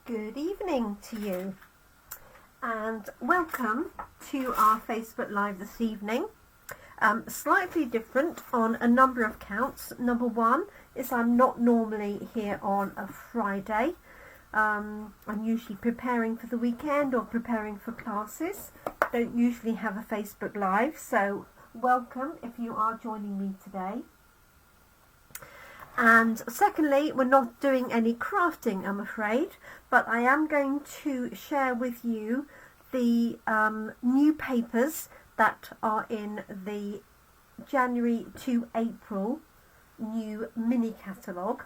Good evening to you and welcome to our Facebook Live this evening. Slightly different on a number of counts. Number one is I'm not normally here on a Friday. I'm usually preparing for the weekend or preparing for classes. Don't usually have a Facebook Live, so welcome if you are joining me today. And secondly, we're not doing any crafting, I'm afraid, but I am going to share with you the new papers that are in the January to April new mini catalogue.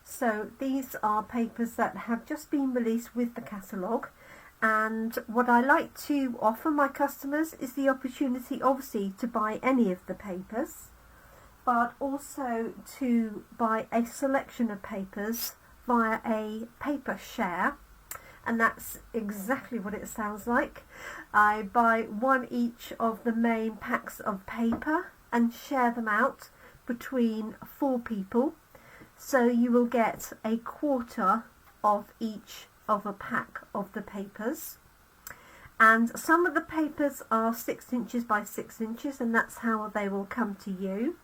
So these are papers that have just been released with the catalogue, and what I like to offer my customers is the opportunity obviously to buy any of the papers, but also to buy a selection of papers via a paper share, and that's exactly what it sounds like. I buy one each of the main packs of paper and share them out between 4 people, so you will get a quarter of each of a pack of the papers. And some of the papers are 6 inches by 6 inches, and that's how they will come to you.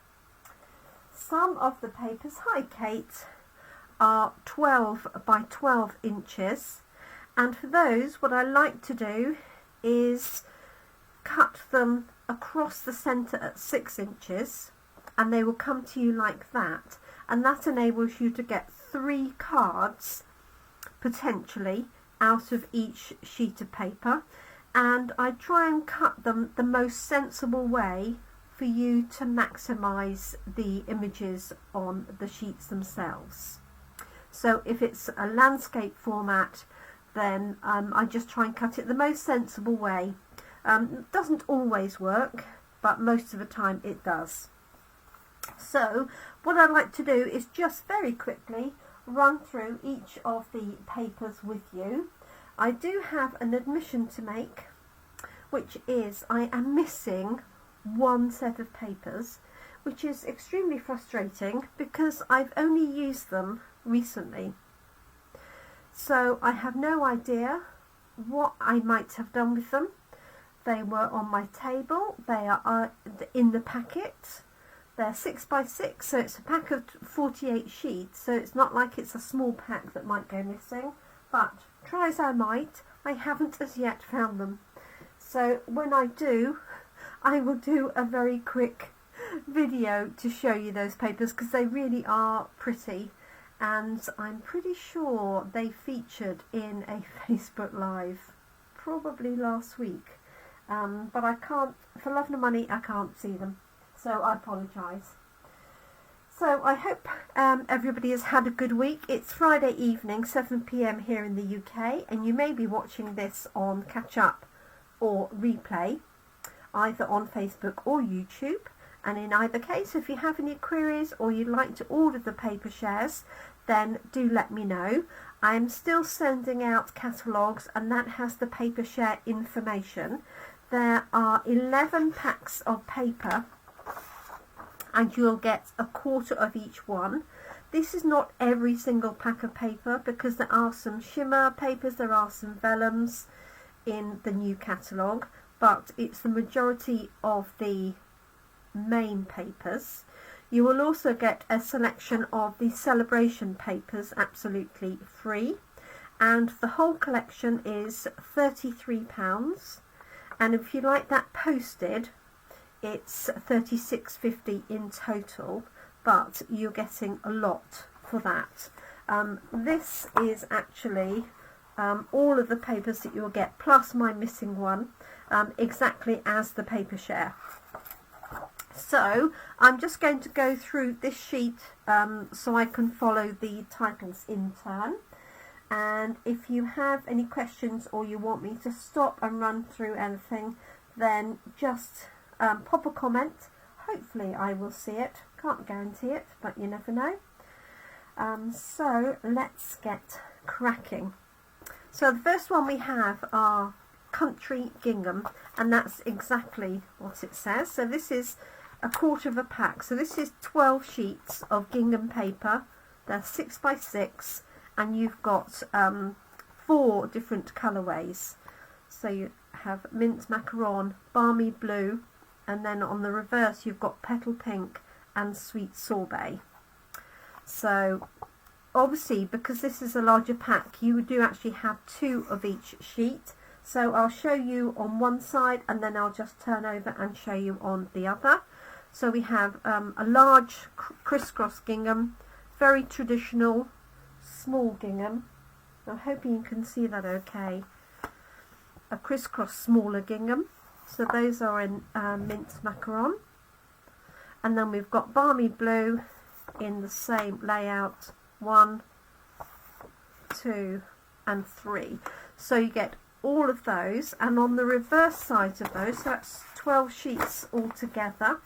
Some of the papers, hi Kate, are 12 by 12 inches, and for those what I like to do is cut them across the centre at 6 inches, and they will come to you like that, and that enables you to get 3 cards potentially out of each sheet of paper, and I try and cut them the most sensible way for you to maximise the images on the sheets themselves. So if it's a landscape format, then I just try and cut it the most sensible way. It doesn't always work, but most of the time it does. So what I'd like to do is just very quickly run through each of the papers with you. I do have an admission to make, which is I am missing one set of papers, which is extremely frustrating because I've only used them recently. So I have no idea what I might have done with them. They were on my table, they are in the packet. They're 6 by 6, so it's a pack of 48 sheets, so it's not like it's a small pack that might go missing, but try as I might, I haven't as yet found them. So when I do, I will do a very quick video to show you those papers because they really are pretty, and I'm pretty sure they featured in a Facebook Live probably last week, but I can't, for love nor money, I can't see them, so I apologise. So I hope everybody has had a good week. It's Friday evening, 7 PM here in the UK, and you may be watching this on catch up or replay, either on Facebook or YouTube, and in either case if you have any queries or you'd like to order the paper shares, then do let me know. I am still sending out catalogues, and that has the paper share information. There are 11 packs of paper and you'll get a quarter of each one. This is not every single pack of paper because there are some shimmer papers, there are some vellums in the new catalogue, but it's the majority of the main papers. You will also get a selection of the celebration papers absolutely free, and the whole collection is £33, and if you like that posted it's £36.50 in total, but you're getting a lot for that. This is actually all of the papers that you'll get plus my missing one, exactly as the paper share. So I'm just going to go through this sheet so I can follow the titles in turn, and if you have any questions or you want me to stop and run through anything, then just pop a comment. Hopefully I will see it, can't guarantee it, but you never know. So let's get cracking. So the first one we have are Country Gingham, and that's exactly what it says. So this is a quarter of a pack, so this is 12 sheets of gingham paper. They're 6 by 6 and you've got 4 different colourways. So you have mint macaron, balmy blue, and then on the reverse you've got petal pink and sweet sorbet. So obviously, because this is a larger pack, you do actually have 2 of each sheet. So I'll show you on one side and then I'll just turn over and show you on the other. So we have a large crisscross gingham, very traditional, small gingham. I'm hoping you can see that okay. A crisscross smaller gingham. So those are in mint macaron. And then we've got balmy blue in the same layout, 1, 2 and 3. So you get all of those, and on the reverse sides of those, so that's 12 sheets altogether,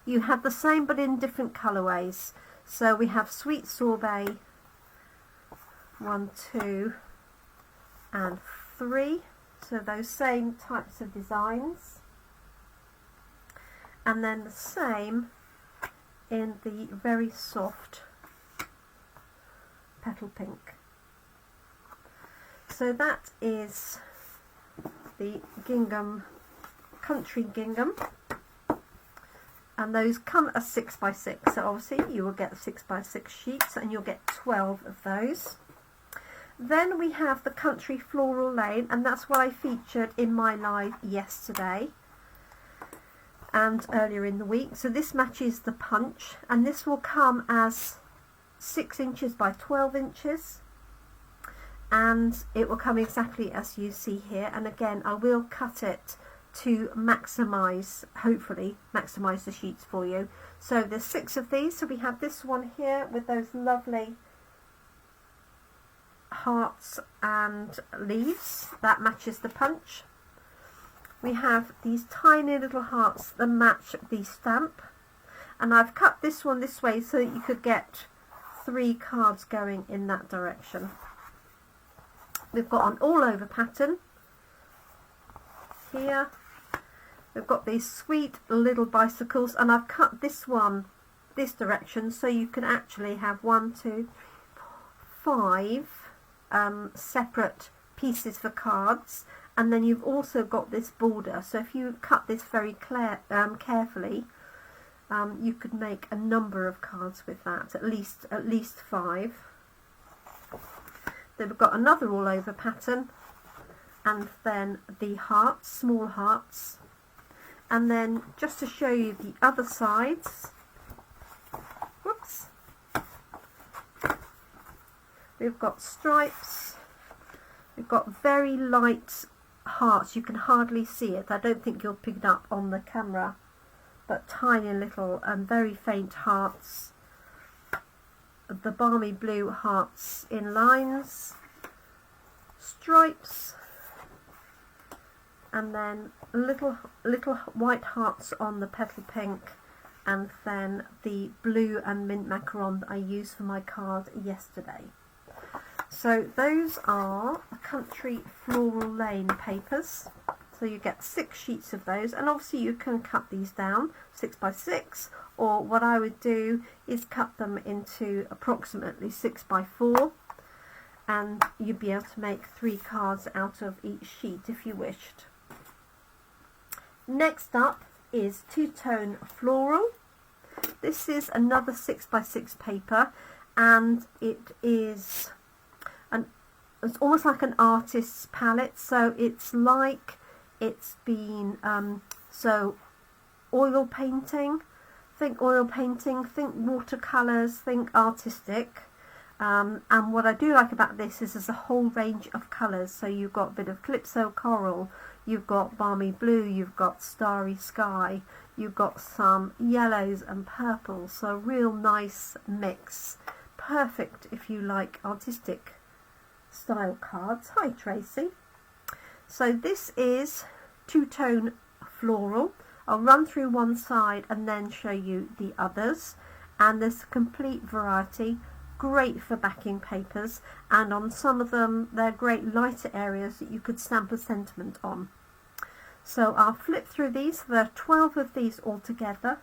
you have the same but in different colourways. So we have sweet sorbet, 1, 2 and 3, so those same types of designs, and then the same in the very soft petal pink. So that is the gingham, country gingham, and those come as 6 by 6. So obviously you will get 6 by 6 sheets, and you'll get 12 of those. Then we have the country floral lane, and that's what I featured in my live yesterday and earlier in the week. So this matches the punch, and this will come as 6 inches by 12 inches, and it will come exactly as you see here. And again, I will cut it to maximise, hopefully maximise the sheets for you. So there's 6 of these. So we have this one here with those lovely hearts and leaves, that matches the punch. We have these tiny little hearts that match the stamp, and I've cut this one this way so that you could get 3 cards going in that direction. We've got an all over pattern here. We've got these sweet little bicycles, and I've cut this one this direction so you can actually have 1, 2, 5 separate pieces for cards, and then you've also got this border. So if you cut this very carefully, you could make a number of cards with that, at least 5. Then we've got another all over pattern, and then the hearts, small hearts, and then just to show you the other sides, whoops, we've got stripes, we've got very light hearts, you can hardly see it, I don't think you'll pick it up on the camera, but tiny little and very faint hearts, the balmy blue hearts in lines, stripes, and then little white hearts on the petal pink, and then the blue and mint macaron that I used for my card yesterday. So those are the country floral lane papers. So you get 6 sheets of those, and obviously you can cut these down 6 by 6, or what I would do is cut them into approximately 6 by 4, and you'd be able to make 3 cards out of each sheet if you wished. Next up is Tone Floral. This is another 6 by 6 paper, and it is it's almost like an artist's palette. So it's like it's been so oil painting. Think oil painting. Think watercolors. Think artistic. And what I do like about this is there's a whole range of colours. So you've got a bit of calypso coral, you've got balmy blue, you've got starry sky, you've got some yellows and purples. So a real nice mix. Perfect if you like artistic style cards. Hi Tracy. So this is two-tone floral. I'll run through one side and then show you the others, and there's a complete variety. Great for backing papers, and on some of them they're great lighter areas that you could stamp a sentiment on. So I'll flip through these. There are 12 of these altogether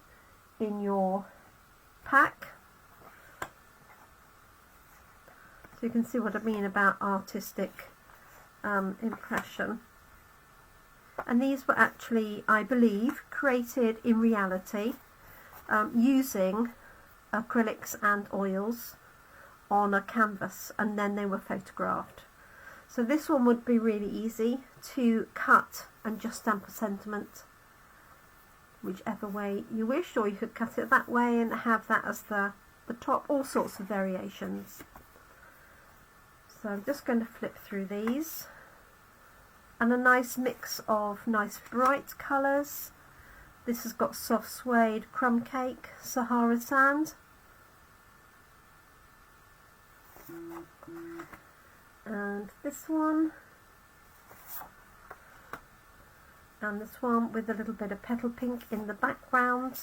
in your pack. So you can see what I mean about artistic impression. And these were actually, I believe, created in reality using acrylics and oils on a canvas, and then they were photographed. So this one would be really easy to cut and just stamp a sentiment whichever way you wish, or you could cut it that way and have that as the top, all sorts of variations. So I'm just going to flip through these, and a nice mix of nice bright colours. This has got soft suede, crumb cake, Sahara sand, and this one, and this one with a little bit of petal pink in the background.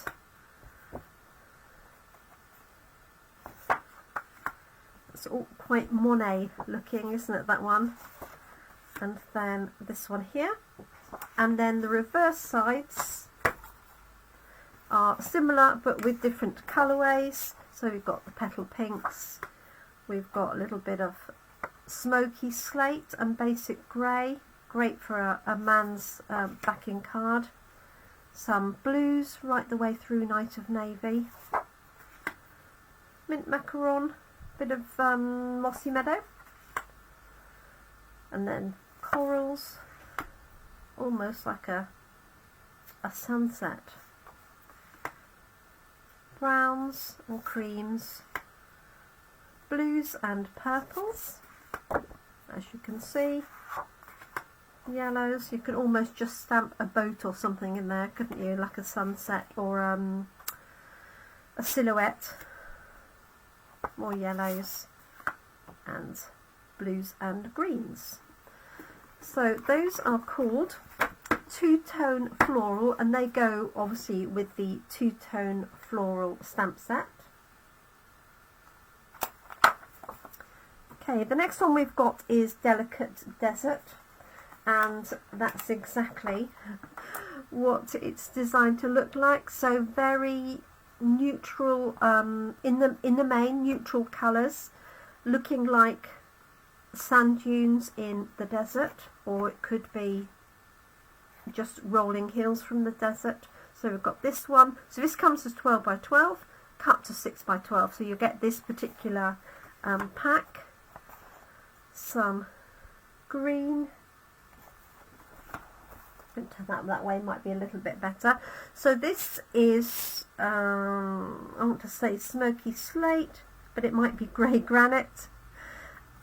It's all quite Monet looking, isn't it, that one? And then this one here, and then the reverse sides are similar but with different colourways. So we've got the petal pinks, we've got a little bit of smoky slate and basic grey, great for a man's backing card. Some blues right the way through Night of Navy, mint macaron, bit of mossy meadow, and then corals, almost like a sunset, browns and creams, blues and purples, as you can see, yellows. You could almost just stamp a boat or something in there, couldn't you, like a sunset or a silhouette. More yellows and blues and greens. So those are called Two-Tone Floral, and they go obviously with the Two-Tone Floral stamp set. Okay, the next one we've got is Delicate Desert, and that's exactly what it's designed to look like. So very neutral, in the main neutral colours, looking like sand dunes in the desert, or it could be just rolling hills from the desert. So we've got this one. So this comes as 12 by 12, cut to 6 by 12. So you get this particular pack. Some green. Turn that way, might be a little bit better. So this is I want to say smoky slate, but it might be grey granite,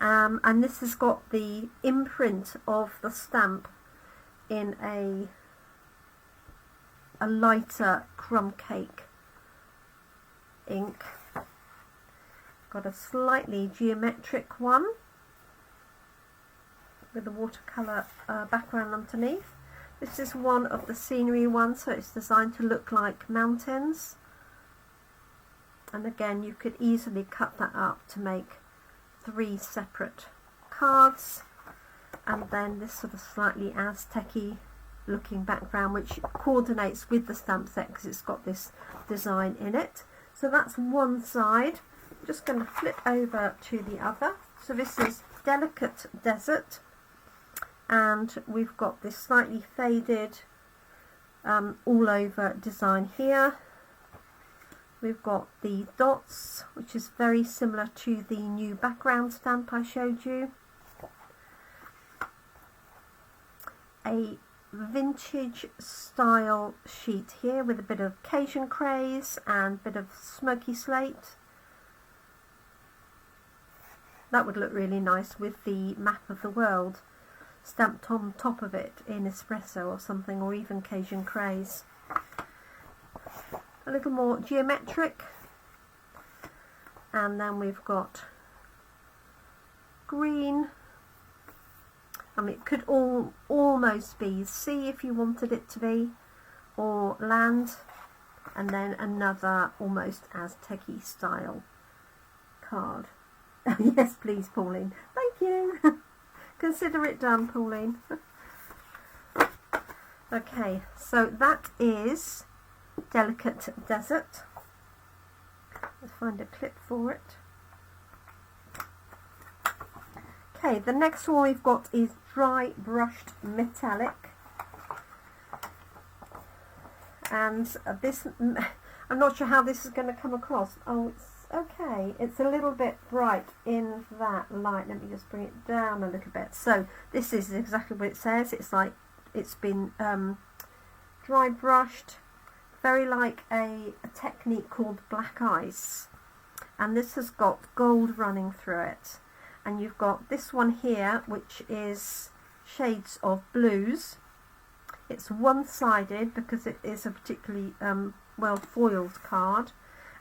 and this has got the imprint of the stamp in a lighter crumb cake ink. Got a slightly geometric one with a watercolour background underneath. This is one of the scenery ones, so it's designed to look like mountains. And again, you could easily cut that up to make 3 separate cards. And then this sort of slightly Aztec-y looking background, which coordinates with the stamp set because it's got this design in it. So that's one side. I'm just going to flip over to the other. So this is Delicate Desert. And we've got this slightly faded all over design here. We've got the dots, which is very similar to the new background stamp I showed you. A vintage style sheet here with a bit of Cajun craze and a bit of smoky slate. That would look really nice with the map of the world stamped on top of it in espresso or something, or even Cajun craze. A little more geometric, and then we've got green. I mean, it could almost be sea if you wanted it to be, or land, and then another almost Aztec-y style card. Yes, please, Pauline. Thank you. Consider it done, Pauline. Okay, so that is Delicate Desert. Let's find a clip for it. Okay, the next one we've got is dry brushed metallic, and this, I'm not sure how this is going to come across. Oh, it's okay, it's a little bit bright in that light. Let me just bring it down a little bit. So this is exactly what it says. It's like it's been dry brushed, very like a technique called black ice, and this has got gold running through it. And you've got this one here, which is shades of blues. It's one-sided because it is a particularly well foiled card.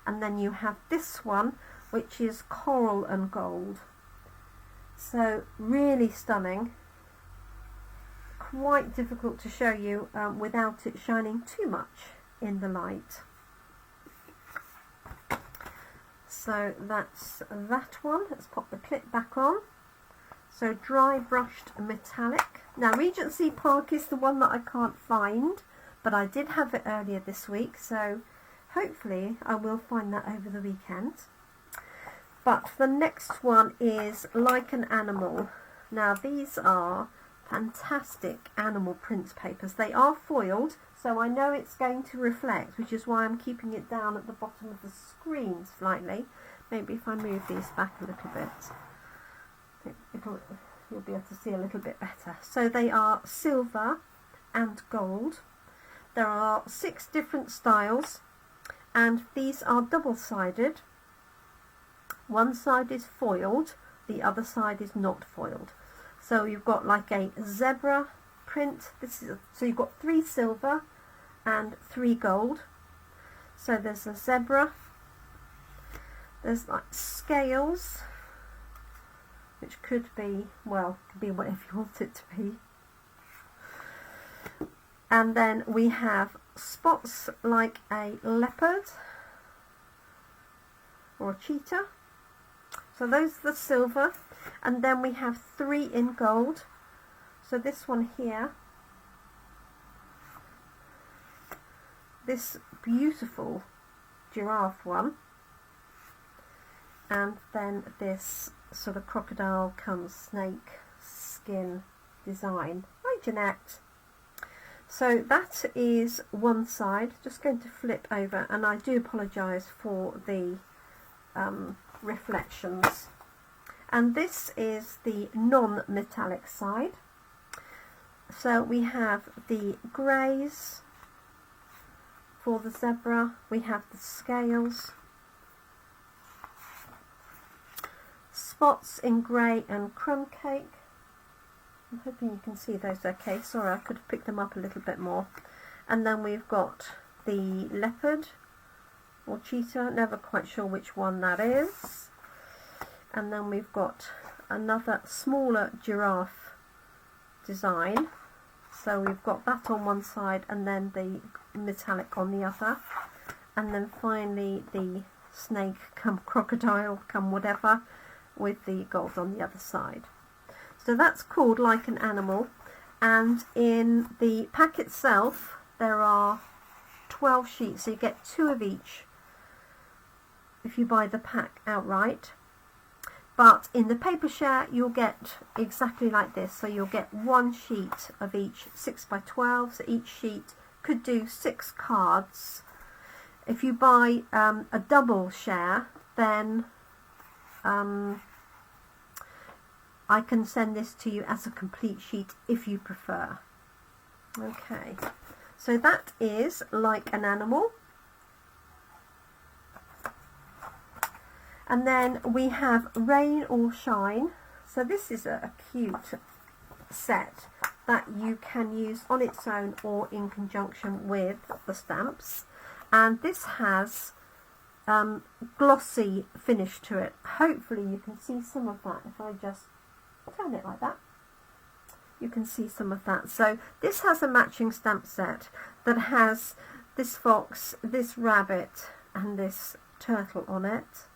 And then you have this one, which is coral and gold. So really stunning. Quite difficult to show you without it shining too much in the light. So that's that one. Let's pop the clip back on. So dry brushed metallic. Now Regency Park is the one that I can't find, but I did have it earlier this week, so hopefully I will find that over the weekend. But the next one is Like an Animal. Now these are fantastic animal print papers. They are foiled, so I know it's going to reflect, which is why I'm keeping it down at the bottom of the screen slightly. Maybe if I move these back a little bit, you'll be able to see a little bit better. So they are silver and gold. There are 6 different styles, and these are double-sided. One side is foiled, the other side is not foiled. So you've got like a zebra print. So you've got 3 silver and 3 gold. So there's a zebra. There's like scales, which could be, well, could be whatever you want it to be. And then we have spots like a leopard or a cheetah. So those are the silver. And then we have 3 in gold. So this one here, this beautiful giraffe one, and then this sort of crocodile cum snake skin design. Hi Jeanette. So that is one side. Just going to flip over, and I do apologise for the reflections. And this is the non-metallic side. So we have the greys for the zebra, we have the scales, spots in grey and crumb cake. I'm hoping you can see those okay. Sorry, I could have picked them up a little bit more. And then we've got the leopard or cheetah, never quite sure which one that is. And then we've got another smaller giraffe design. So we've got that on one side and then the metallic on the other. And then finally the snake come crocodile come whatever with the gold on the other side. So that's called Like an Animal. And in the pack itself there are 12 sheets. So you get 2 of each if you buy the pack outright. But in the paper share you'll get exactly like this. So you'll get 1 sheet of each 6 by 12. So each sheet could do 6 cards. If you buy a double share, then I can send this to you as a complete sheet if you prefer. Okay, so that is Like an Animal. And then we have Rain or Shine. So this is a cute set that you can use on its own or in conjunction with the stamps. And this has glossy finish to it. Hopefully you can see some of that if I just turn it like that. You can see some of that. So this has a matching stamp set that has this fox, this rabbit and this turtle on it.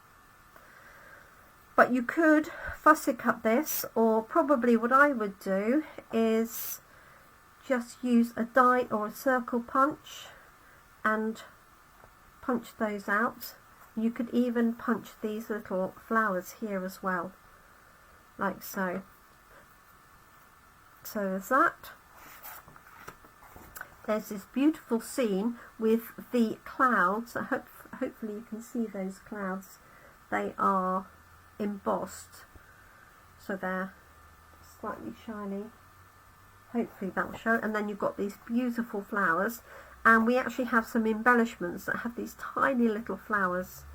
But you could fussy cut this, or probably what I would do is just use a die or a circle punch and punch those out. You could even punch these little flowers here as well, like so. So there's that. There's this beautiful scene with the clouds. Hopefully you can see those clouds. They are embossed, so they're slightly shiny. Hopefully that will show. And then you've got these beautiful flowers, and we actually have some embellishments that have these tiny little flowers.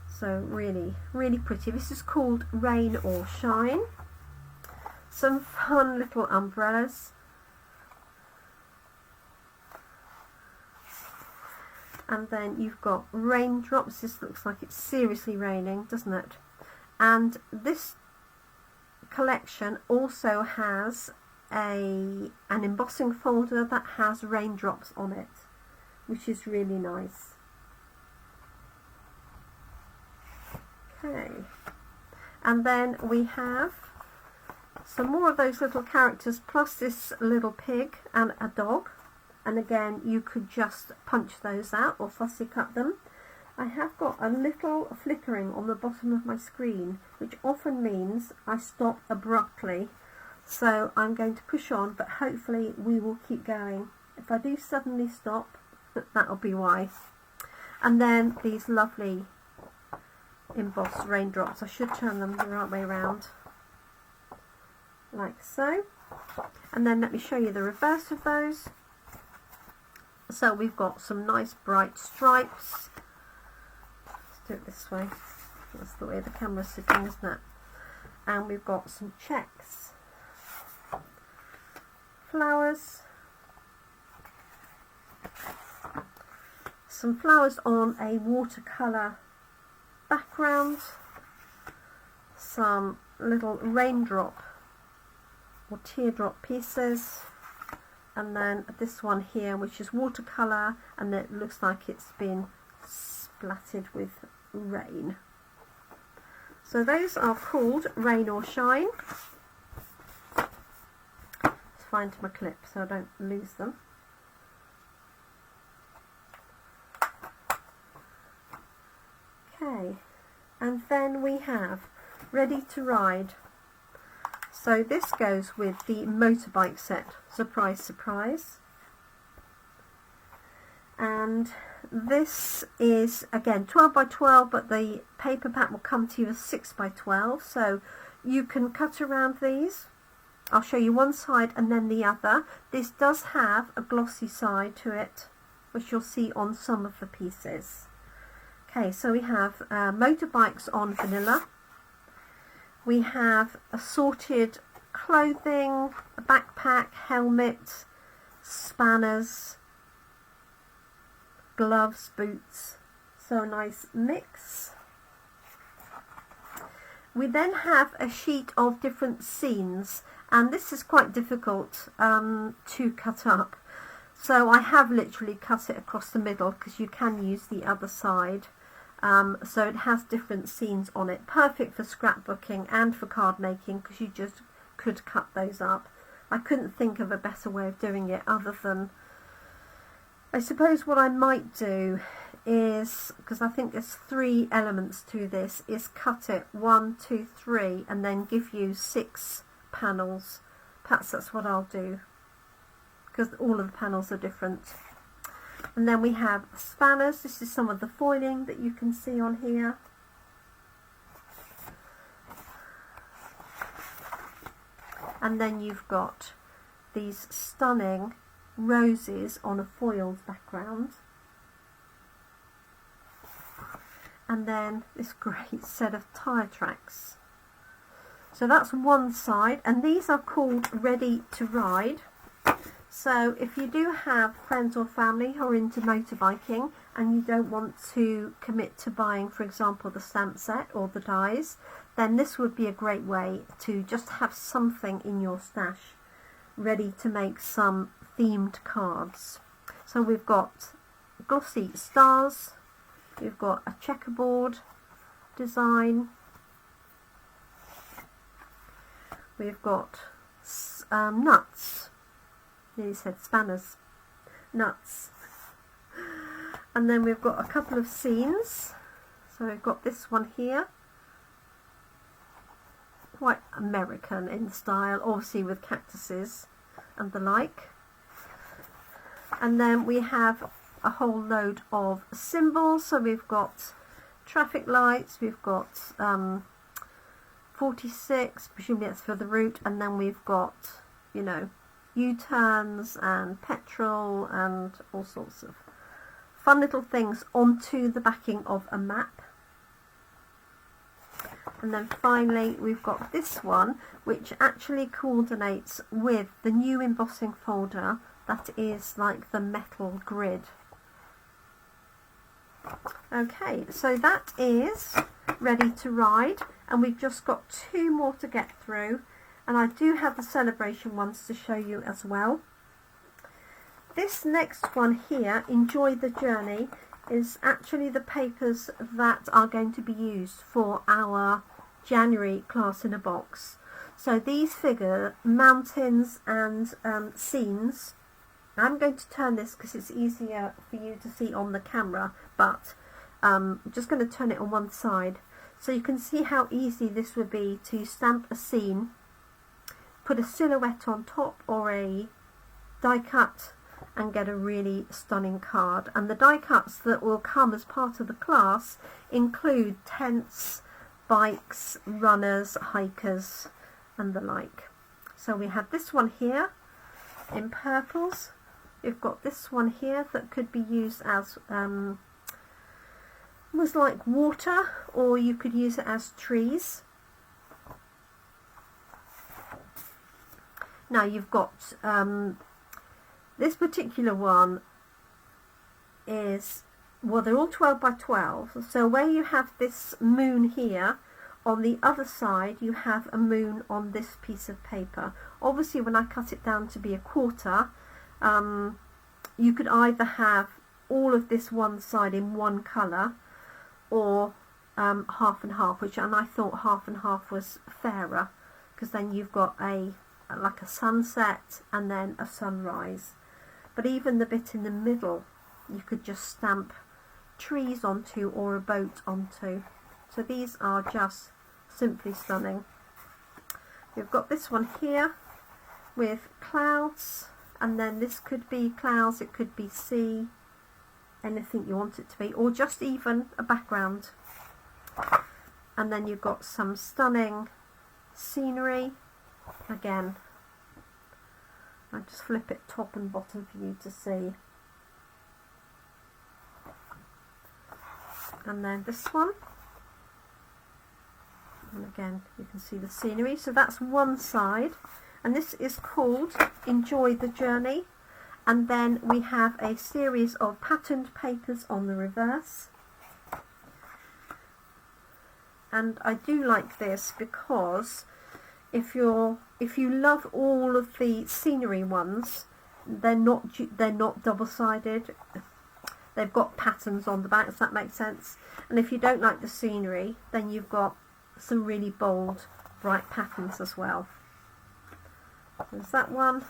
So really, really pretty. This is called Rain or Shine. Some fun little umbrellas. And then you've got raindrops. This looks like it's seriously raining, doesn't it? And this collection also has an embossing folder that has raindrops on it, which is really nice. Okay, and then we have some more of those little characters, plus this little pig and a dog. And again, you could just punch those out or fussy cut them. I have got a little flickering on the bottom of my screen, which often means I stop abruptly. So I'm going to push on, but hopefully we will keep going. If I do suddenly stop, that'll be why. And then these lovely embossed raindrops. I should turn them the right way around, like so. And then let me show you the reverse of those. So we've got some nice bright stripes. Let's do it this way. That's the way the camera's sitting, isn't it? And we've got some checks, flowers, some flowers on a watercolour background, some little raindrop or teardrop pieces, and then this one here, which is watercolour, and it looks like it's been splattered with rain. So those are called Rain or Shine. Let's find my clip so I don't lose them. Okay, and then we have Ready to Ride. So this goes with the motorbike set, surprise, surprise. And this is again 12 by 12, but the paper pack will come to you as 6 by 12, so you can cut around these. I'll show you one side and then the other. This does have a glossy side to it, which you'll see on some of the pieces. Okay, so we have motorbikes on vanilla. We have assorted clothing, a backpack, helmet, spanners, gloves, boots. So a nice mix. We then have a sheet of different scenes, and this is quite difficult to cut up. So I have literally cut it across the middle because you can use the other side. So it has different scenes on it, perfect for scrapbooking and for card making, because you just could cut those up. I couldn't think of a better way of doing it other than, I suppose what I might do is, because I think there's 3 elements to this, is cut it 1, 2, 3 and then give you 6 panels. Perhaps that's what I'll do, because all of the panels are different. And then we have spanners. This is some of the foiling that you can see on here. And then you've got these stunning roses on a foiled background. And then this great set of tyre tracks. So that's one side, and these are called Ready to Ride. So if you do have friends or family who are into motorbiking and you don't want to commit to buying, for example, the stamp set or the dies, then this would be a great way to just have something in your stash ready to make some themed cards. So we've got glossy stars, we've got a checkerboard design, we've got nuts. Nearly said spanners, nuts. And then we've got a couple of scenes. So we've got this one here. quite American in style, obviously with cactuses and the like. And then we have a whole load of symbols. So we've got traffic lights, we've got 46, presumably that's for the route, and then we've got, you know, U-turns and petrol and all sorts of fun little things onto the backing of a map. And then finally we've got this one, which actually coordinates with the new embossing folder that is like the metal grid. Okay, so that is ready to ride, and we've just got 2 more to get through, and I do have the celebration ones to show you as well. This next one here, Enjoy the Journey, is actually the papers that are going to be used for our January class in a box. So these figure mountains and scenes. I'm going to turn this because it's easier for you to see on the camera, but I'm just going to turn it on one side so you can see how easy this would be to stamp a scene, put a silhouette on top or a die cut, and get a really stunning card. And the die cuts that will come as part of the class include tents, bikes, runners, hikers and the like. So we have this one here in purples. We've got this one here that could be used as was like water, or you could use it as trees. Now you've got this particular one is, well, they're all 12 by 12. So where you have this moon here, on the other side you have a moon on this piece of paper. Obviously when I cut it down to be a quarter, you could either have all of this one side in one colour, or half and half, and I thought half and half was fairer, because then you've got like a sunset and then a sunrise. But even the bit in the middle you could just stamp trees onto or a boat onto. So these are just simply stunning. We've got this one here with clouds, and then this could be clouds, it could be sea, anything you want it to be, or just even a background. And then you've got some stunning scenery. Again, I just flip it top and bottom for you to see. And then this one, and again you can see the scenery. So that's one side, and this is called Enjoy the Journey. And then we have a series of patterned papers on the reverse. And I do like this because if you love all of the scenery ones, they're not double-sided. They've got patterns on the back, if that makes sense. And if you don't like the scenery, then you've got some really bold, bright patterns as well. There's that one.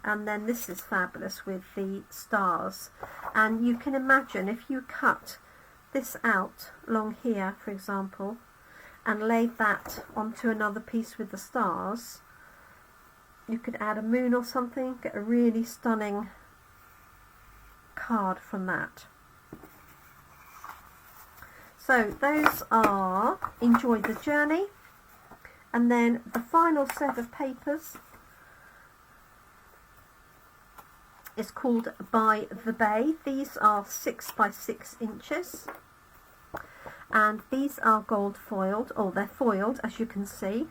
And then this is fabulous with the stars. And you can imagine if you cut this out along here, for example, and laid that onto another piece with the stars, you could add a moon or something, get a really stunning card from that. So those are Enjoy the Journey. And then the final set of papers is called By the Bay. These are 6 by 6 inches, and these are gold foiled, or they're foiled as you can see,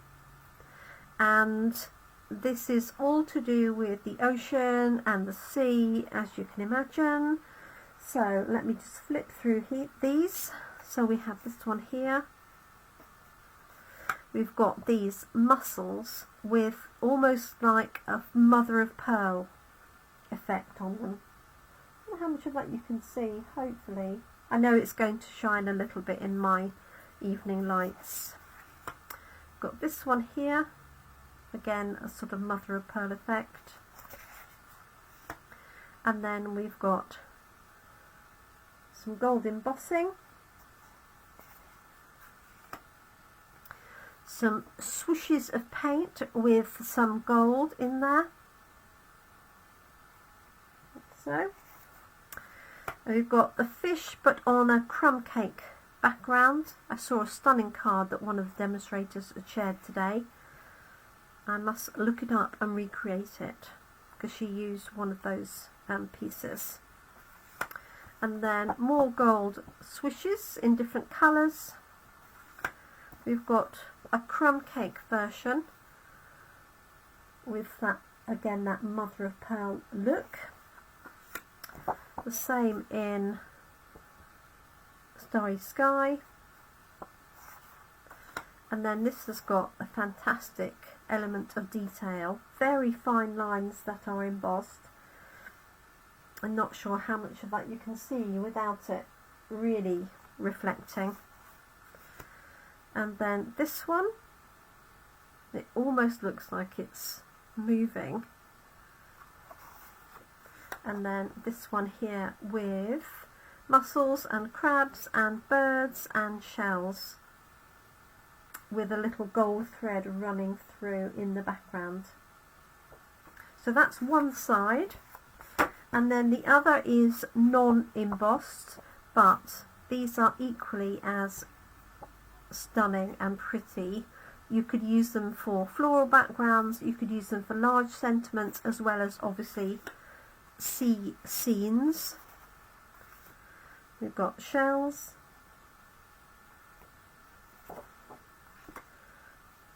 and this is all to do with the ocean and the sea, as you can imagine. So let me just flip through these. So we have this one here. We've got these mussels with almost like a mother of pearl effect on them. I don't know how much of that you can see, hopefully. I know it's going to shine a little bit in my evening lights. Got this one here, again a sort of mother of pearl effect. And then we've got some gold embossing. some swooshes of paint with some gold in there. So we've got the fish but on a crumb cake background. I saw a stunning card that one of the demonstrators had shared today. I must look it up and recreate it because she used one of those pieces. And then more gold swooshes in different colours. We've got a crumb cake version with that, again, that mother of pearl look. The same in Starry Sky. And then this has got a fantastic element of detail, very fine lines that are embossed. I'm not sure how much of that you can see without it really reflecting. And then this one, it almost looks like it's moving. And then this one here with mussels and crabs and birds and shells with a little gold thread running through in the background. So that's one side, and then the other is non-embossed, but these are equally as stunning and pretty. You could use them for floral backgrounds, you could use them for large sentiments, as well as obviously sea scenes. We've got shells,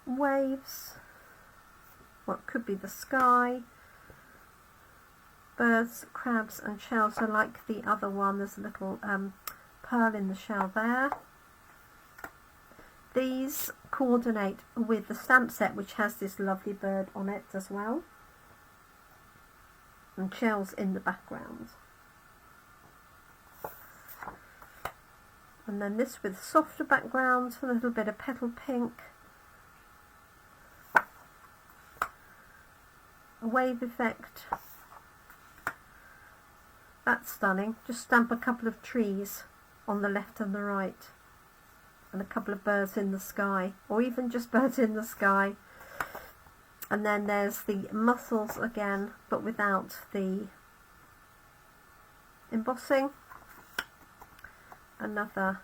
waves, what could be the sky, birds, crabs and shells. So like the other one, there's a little pearl in the shell there. These coordinate with the stamp set, which has this lovely bird on it as well, and shells in the background. And then this with softer background, a little bit of petal pink, a wave effect. That's stunning. Just stamp a couple of trees on the left and the right, and a couple of birds in the sky, or even just birds in the sky. And then there's the mussels again, but without the embossing. Another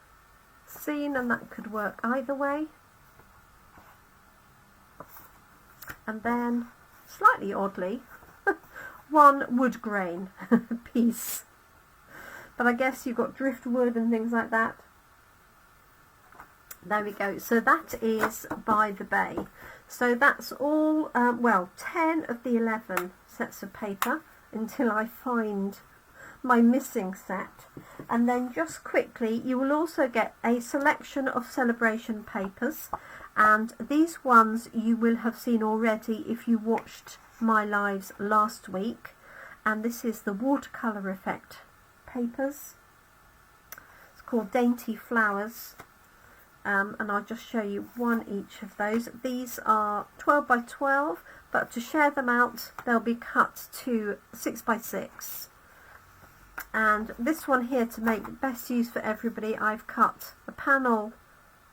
scene, and that could work either way. And then, slightly oddly, one wood grain piece. But I guess you've got driftwood and things like that. There we go. So that is By the Bay. So that's all, well, 10 of the 11 sets of paper until I find my missing set. And then just quickly, you will also get a selection of celebration papers, and these ones you will have seen already if you watched my lives last week. And this is the watercolour effect papers. It's called Dainty Flowers. And I'll just show you one each of those. These are 12 by 12, but to share them out they'll be cut to 6 by 6. And this one here, to make best use for everybody, I've cut a panel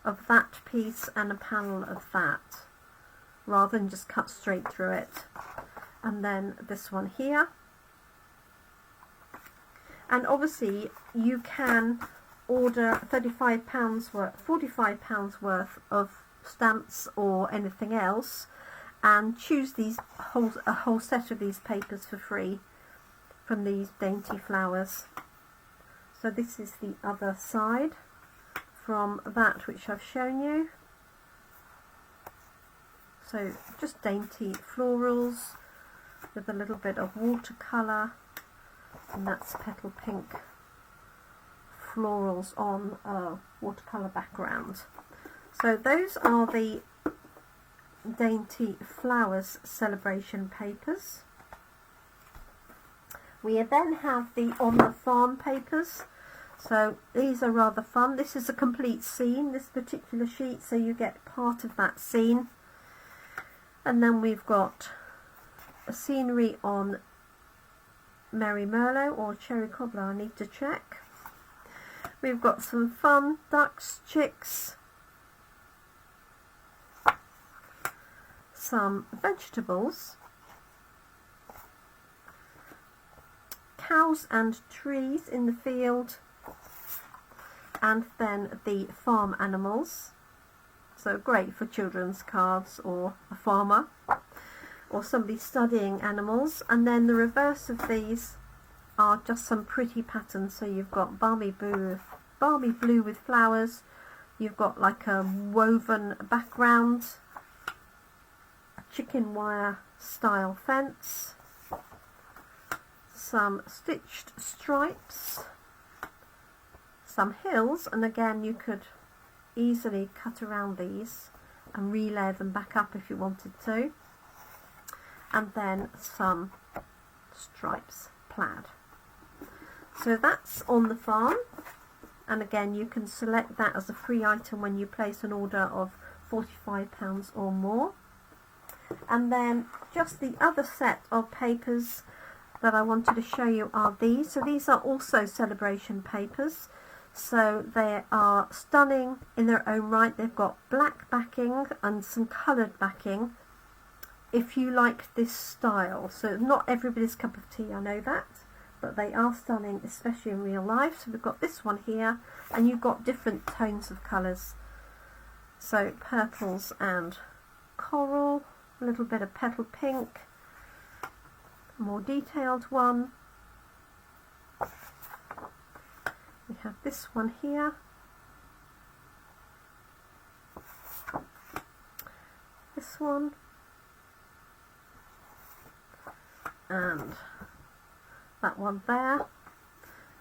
of that piece and a panel of that, rather than just cut straight through it. And then this one here. And obviously you can order £35 worth, £45 worth of stamps or anything else, and choose these a whole set of these papers for free from these Dainty Flowers. So this is the other side from that which I've shown you. So just dainty florals with a little bit of watercolour, and that's petal pink florals on a watercolour background. So those are the Dainty Flowers celebration papers. We then have the On the Farm papers. So these are rather fun. This is a complete scene, this particular sheet, so you get part of that scene. And then we've got a scenery on Merry Merlot or Cherry Cobbler, I need to check. We've got some fun ducks, chicks, some vegetables, cows and trees in the field, and then the farm animals. So great for children's cards or a farmer or somebody studying animals. And then the reverse of these are just some pretty patterns. So you've got balmy blue with flowers, you've got like a woven background, a chicken wire style fence, some stitched stripes, some hills, and again you could easily cut around these and relayer them back up if you wanted to, and then some stripes plaid. So that's on the farm, and again you can select that as a free item when you place an order of £45 or more. And then just the other set of papers that I wanted to show you are these. So these are also celebration papers. So they are stunning in their own right. They've got black backing and some coloured backing if you like this style. So not everybody's cup of tea, I know that, but they are stunning, especially in real life. So we've got this one here, and you've got different tones of colours. So purples and coral, a little bit of petal pink, a more detailed one. We have this one here, this one, and that one there.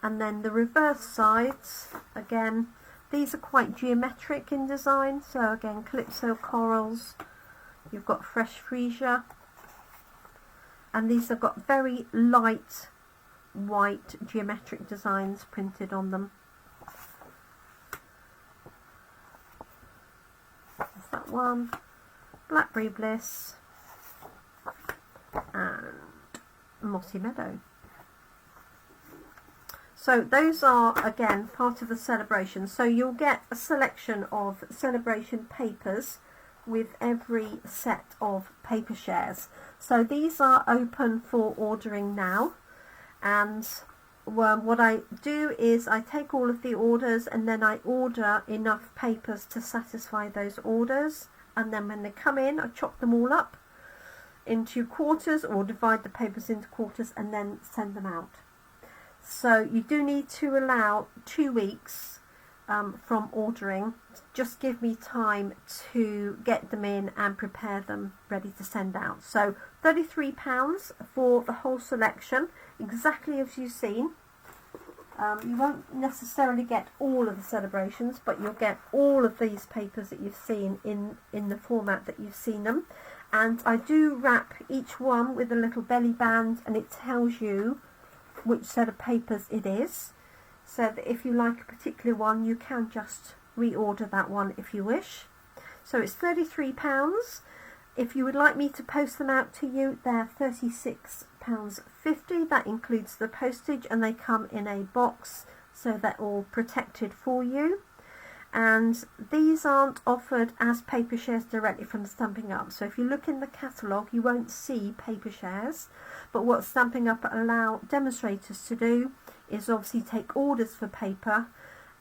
And then the reverse sides, again, these are quite geometric in design. So again, calypso corals, you've got fresh freesia, and these have got very light white geometric designs printed on them. There's that one, Blackberry Bliss, and Mossy Meadow. So those are again part of the celebration. So you'll get a selection of celebration papers with every set of paper shares. So these are open for ordering now. And what I do is I take all of the orders, and then I order enough papers to satisfy those orders, and then when they come in I chop them all up into quarters or divide the papers into quarters and then send them out. So you do need to allow 2 weeks from ordering. Just give me time to get them in and prepare them ready to send out. So £33 for the whole selection, exactly as you've seen. You won't necessarily get all of the celebrations, but you'll get all of these papers that you've seen in the format that you've seen them. And I do wrap each one with a little belly band, and it tells you which set of papers it is, so that if you like a particular one you can just reorder that one if you wish. So it's £33. If you would like me to post them out to you, they're £36.50. That includes the postage, and they come in a box, so they're all protected for you. And these aren't offered as paper shares directly from Stampin' Up. So if you look in the catalogue you won't see paper shares, but what Stampin' Up allow demonstrators to do is obviously take orders for paper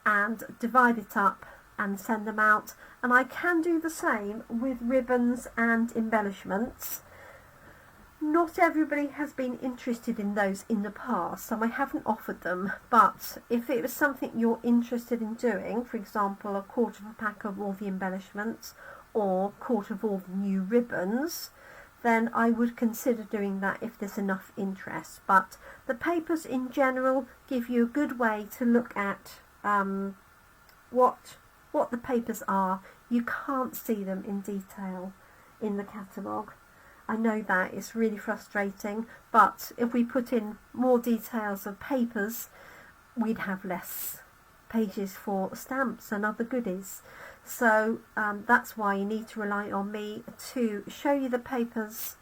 and divide it up and send them out. And I can do the same with ribbons and embellishments. Not everybody has been interested in those in the past, so I haven't offered them, but if it was something you're interested in doing, for example a quarter of a pack of all the embellishments or a quarter of all the new ribbons, then I would consider doing that if there's enough interest. But the papers in general give you a good way to look at what the papers are. You can't see them in detail in the catalogue. I know that it's really frustrating, but if we put in more details of papers, we'd have less pages for stamps and other goodies. So that's why you need to rely on me to show you the papers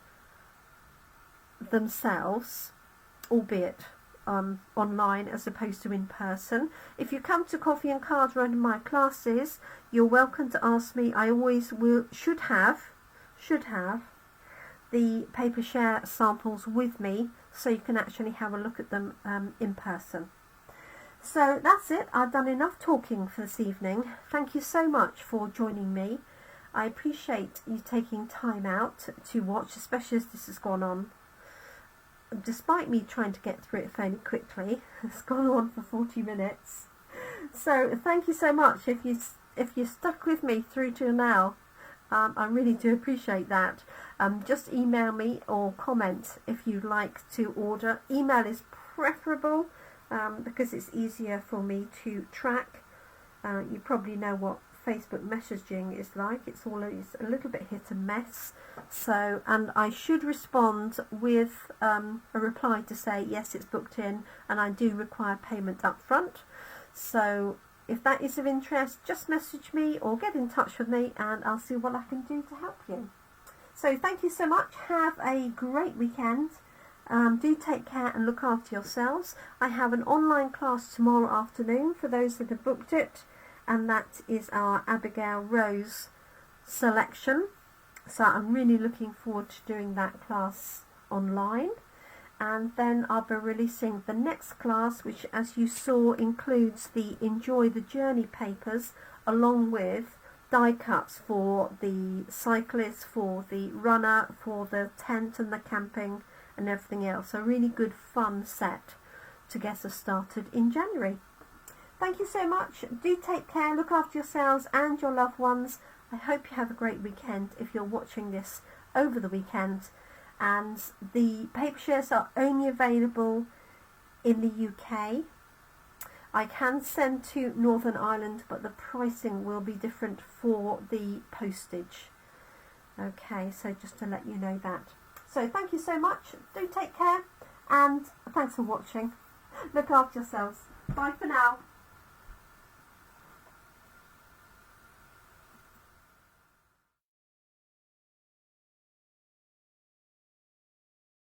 themselves, albeit online as opposed to in person. If you come to Coffee and Cards or one of my classes, you're welcome to ask me. I always should have the paper share samples with me so you can actually have a look at them in person. So that's it. I've done enough talking for this evening. Thank you so much for joining me. I appreciate you taking time out to watch, especially as this has gone on. Despite me trying to get through it fairly quickly, it's gone on for 40 minutes. So thank you so much if you stuck with me through to now. I really do appreciate that. Just email me or comment if you'd like to order. Email is preferable because it's easier for me to track. You probably know what Facebook messaging is like. It's always a little bit hit and miss. So, and I should respond with a reply to say yes, it's booked in, and I do require payment up front. So if that is of interest, just message me or get in touch with me and I'll see what I can do to help you. So thank you so much. Have a great weekend. Do take care and look after yourselves. I have an online class tomorrow afternoon for those that have booked it, and that is our Abigail Rose selection. So I'm really looking forward to doing that class online. And then I'll be releasing the next class, which, as you saw, includes the Enjoy the Journey papers along with die cuts for the cyclist, for the runner, for the tent and the camping and everything else. A really good fun set to get us started in January. Thank you so much. Do take care, look after yourselves and your loved ones. I hope you have a great weekend if you're watching this over the weekend. And the paper shares are only available in the UK. I can send to Northern Ireland, but the pricing will be different for the postage. Okay, so just to let you know that. So thank you so much. Do take care, and thanks for watching. Look after yourselves. Bye for now.